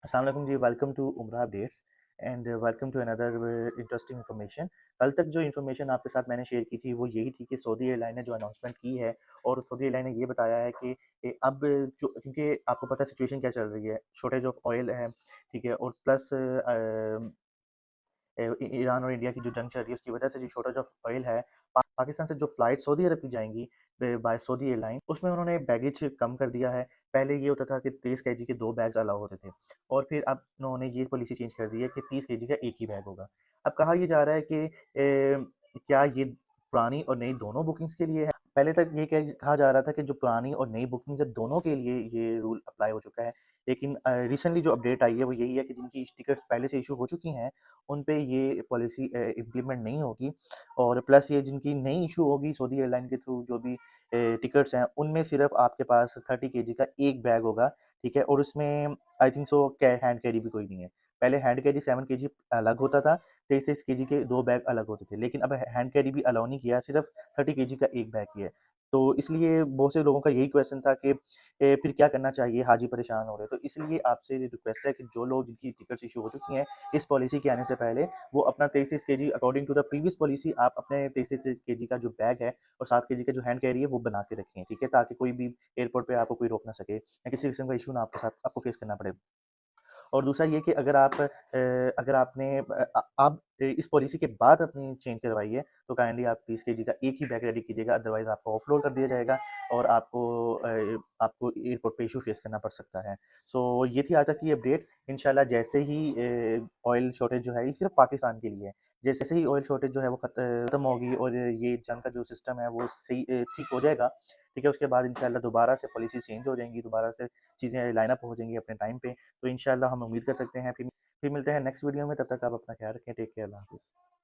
अस्सलाम वालेकुम जी, welcome to Umrah updates and welcome to another interesting information. कल तक जो इन्फॉर्मेशन आपके साथ मैंने शेयर की थी वो यही थी कि सऊदी एयरलाइन ने जो अनाउंसमेंट की है और सऊदी एयरलाइन ने ये बताया है कि अब जो क्योंकि आपको पता है सिचुएशन क्या चल रही है, शॉर्टेज ऑफ ऑयल है, ठीक है, और प्लस ईरान और इंडिया की जो जंग चल रही है उसकी वजह से जो शॉर्टेज ऑफ ऑयल है, पाकिस्तान से जो फ्लाइट सऊदी अरब की जाएंगी बाय सऊदी एयरलाइन, उसमें उन्होंने बैगेज कम कर दिया है। पहले ये होता था कि 30 kg के 2 बैग्स अलाउ होते थे, और फिर अब उन्होंने ये पॉलिसी चेंज कर दी है कि 30 kg का एक ही बैग होगा। अब कहा ये जा रहा है कि क्या ये पुरानी और नई दोनों बुकिंग्स के लिए है? पहले तक ये कहा जा रहा था कि जो पुरानी और नई बुकिंग्स है दोनों के लिए ये रूल अप्लाई हो चुका है, लेकिन रिसेंटली जो अपडेट आई है वो यही है कि जिनकी टिकट्स पहले से इशू हो चुकी हैं उन पे ये पॉलिसी इम्प्लीमेंट नहीं होगी, और प्लस ये जिनकी नई इशू होगी सऊदी एयरलाइन के थ्रू जो भी टिकट्स हैं उनमें सिर्फ आपके पास 30 kg का एक बैग होगा, ठीक है, और उसमें I think so hand carry भी कोई नहीं है। पहले हैंड कैरी 7 kg अलग होता था, 23 kg के 2 बैग अलग होते थे, लेकिन अब हैंड कैरी भी अलाउ नहीं किया, सिर्फ 30 kg का एक बैग ही है। तो इसलिए बहुत से लोगों का यही क्वेश्चन था कि फिर क्या करना चाहिए, हाजी परेशान हो रहे हैं। तो इसलिए आपसे रिक्वेस्ट है कि जो लोग जिनकी टिकट्स इशू हो चुकी हैं इस पॉलिसी के आने से पहले, वो अपना 23 kg according to the previous policy आप अपने 23 kg का जो बैग है और 7 kg का जो हैंड कैरी है वो बना के रखें, ठीक है, ताकि कोई भी एयरपोर्ट पे आपको कोई रोक ना सके या किसी किस्म का इशू ना आपके साथ आपको फेस करना पड़े। और दूसरा ये कि अगर आपने आप इस पॉलिसी के बाद अपनी चेंज करवाई है तो काइंडली आप 30 kg का एक ही बैग रेडी कीजिएगा, अदरवाइज आपको ऑफलोड कर दिया जाएगा और आपको एयरपोर्ट पे इशू फेस करना पड़ सकता है। सो ये थी आज तक की अपडेट। इंशाल्लाह जैसे ही ऑयल शॉर्टेज जो है ये सिर्फ पाकिस्तान के लिए है, जैसे ही ऑयल शॉर्टेज जो है वो खत्म होगी और ये जंग का जो सिस्टम है वो सही ठीक हो जाएगा, ठीक है, उसके बाद इंशाल्लाह दोबारा से पॉलिसी चेंज हो जाएंगी, दोबारा से चीज़ें लाइन अप हो जाएंगी अपने टाइम पे। तो इंशाल्लाह हम उम्मीद कर सकते हैं फिर मिलते हैं नेक्स्ट वीडियो में। तब तक आप अपना ख्याल रखें। टेक केयर, अल्लाह हाफ़िज़।